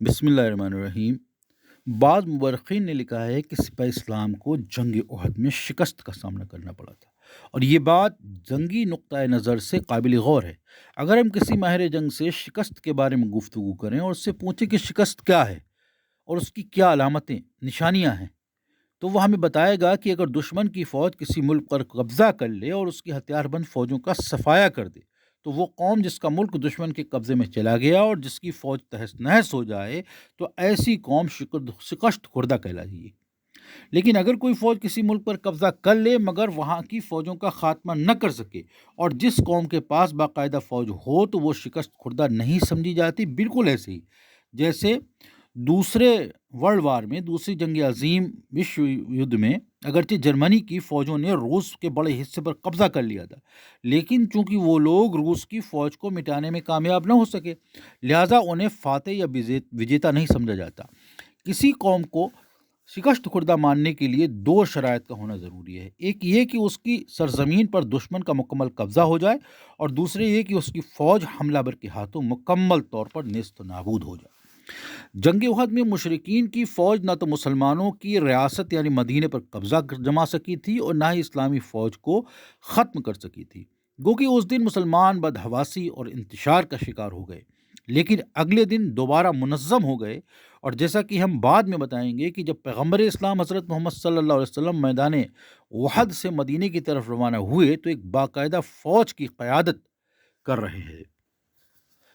بسم اللہ الرحمن الرحیم۔ بعض مورخین نے لکھا ہے کہ سپاہ اسلام کو جنگ احد میں شکست کا سامنا کرنا پڑا تھا، اور یہ بات جنگی نقطۂ نظر سے قابل غور ہے۔ اگر ہم کسی ماہر جنگ سے شکست کے بارے میں گفتگو کریں اور اس سے پوچھیں کہ شکست کیا ہے اور اس کی کیا علامتیں نشانیاں ہیں، تو وہ ہمیں بتائے گا کہ اگر دشمن کی فوج کسی ملک پر قبضہ کر لے اور اس کی ہتھیار بند فوجوں کا صفایا کر دے، تو وہ قوم جس کا ملک دشمن کے قبضے میں چلا گیا اور جس کی فوج تہس نہس ہو جائے، تو ایسی قوم شکست خوردہ کہلائے گی۔ لیکن اگر کوئی فوج کسی ملک پر قبضہ کر لے مگر وہاں کی فوجوں کا خاتمہ نہ کر سکے، اور جس قوم کے پاس باقاعدہ فوج ہو، تو وہ شکست خوردہ نہیں سمجھی جاتی۔ بالکل ایسے ہی جیسے دوسرے ورلڈ وار میں، دوسری جنگ عظیم وشو یدھ میں، اگرچہ جرمنی کی فوجوں نے روس کے بڑے حصے پر قبضہ کر لیا تھا، لیکن چونکہ وہ لوگ روس کی فوج کو مٹانے میں کامیاب نہ ہو سکے، لہٰذا انہیں فاتح یا وجیتا نہیں سمجھا جاتا۔ کسی قوم کو شکست خوردہ ماننے کے لیے دو شرائط کا ہونا ضروری ہے۔ ایک یہ کہ اس کی سرزمین پر دشمن کا مکمل قبضہ ہو جائے، اور دوسرے یہ کہ اس کی فوج حملہ آور کے ہاتھوں مکمل طور پر نیست و نابود ہو جائے۔ جنگ احد میں مشرکین کی فوج نہ تو مسلمانوں کی ریاست یعنی مدینے پر قبضہ جما سکی تھی اور نہ ہی اسلامی فوج کو ختم کر سکی تھی، گو کہ اس دن مسلمان بدحواسی اور انتشار کا شکار ہو گئے، لیکن اگلے دن دوبارہ منظم ہو گئے۔ اور جیسا کہ ہم بعد میں بتائیں گے کہ جب پیغمبر اسلام حضرت محمد صلی اللہ علیہ وسلم میدان احد سے مدینے کی طرف روانہ ہوئے تو ایک باقاعدہ فوج کی قیادت کر رہے ہیں۔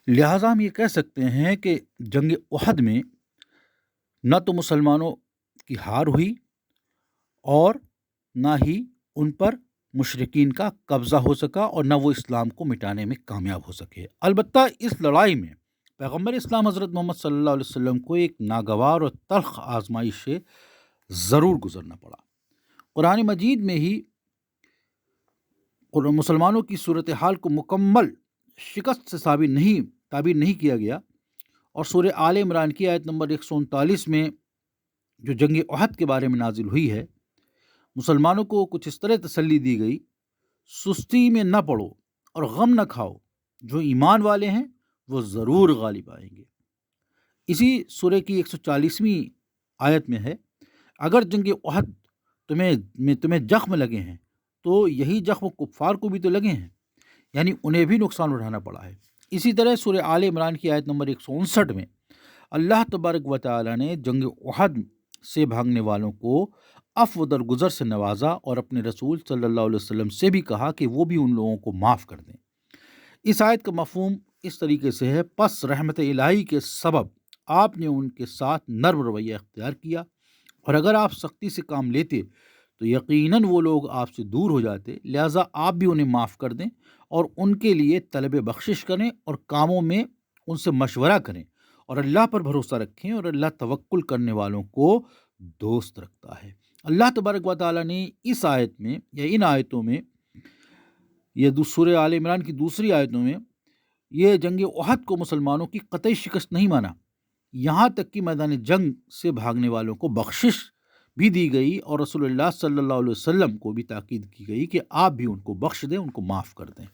لہٰذا ہم یہ کہہ سکتے ہیں کہ جنگ احد میں نہ تو مسلمانوں کی ہار ہوئی اور نہ ہی ان پر مشرکین کا قبضہ ہو سکا اور نہ وہ اسلام کو مٹانے میں کامیاب ہو سکے۔ البتہ اس لڑائی میں پیغمبر اسلام حضرت محمد صلی اللہ علیہ وسلم کو ایک ناگوار اور تلخ آزمائش سے ضرور گزرنا پڑا۔ قرآن مجید میں ہی مسلمانوں کی صورتحال کو مکمل شکست سے تعبیر نہیں کیا گیا، اور سورہ آل عمران کی آیت نمبر 139 میں جو جنگ احد کے بارے میں نازل ہوئی ہے، مسلمانوں کو کچھ اس طرح تسلی دی گئی: سستی میں نہ پڑو اور غم نہ کھاؤ، جو ایمان والے ہیں وہ ضرور غالب آئیں گے۔ اسی سورہ کی 140ویں آیت میں ہے: اگر جنگ احد تمہیں زخم لگے ہیں تو یہی زخم کفار کو بھی تو لگے ہیں، یعنی انہیں بھی نقصان اٹھانا پڑا ہے۔ اسی طرح سورہ آل عمران کی آیت نمبر 159 میں اللہ تبارک و تعالیٰ نے جنگ احد سے بھاگنے والوں کو عفو درگزر سے نوازا، اور اپنے رسول صلی اللہ علیہ وسلم سے بھی کہا کہ وہ بھی ان لوگوں کو معاف کر دیں۔ اس آیت کا مفہوم اس طریقے سے ہے: پس رحمت الہی کے سبب آپ نے ان کے ساتھ نرم رویہ اختیار کیا، اور اگر آپ سختی سے کام لیتے تو یقیناً وہ لوگ آپ سے دور ہو جاتے، لہٰذا آپ بھی انہیں معاف کر دیں اور ان کے لیے طلب بخشش کریں اور کاموں میں ان سے مشورہ کریں، اور اللہ پر بھروسہ رکھیں، اور اللہ توکل کرنے والوں کو دوست رکھتا ہے۔ اللہ تبارک و تعالیٰ نے اس آیت میں یا ان آیتوں میں، یہ سورہ آل عمران کی دوسری آیتوں میں، یہ جنگ احد کو مسلمانوں کی قطعی شکست نہیں مانا، یہاں تک کہ میدان جنگ سے بھاگنے والوں کو بخشش بھی دی گئی، اور رسول اللہ صلی اللہ علیہ وسلم کو بھی تاکید کی گئی کہ آپ بھی ان کو بخش دیں، ان کو معاف کر دیں۔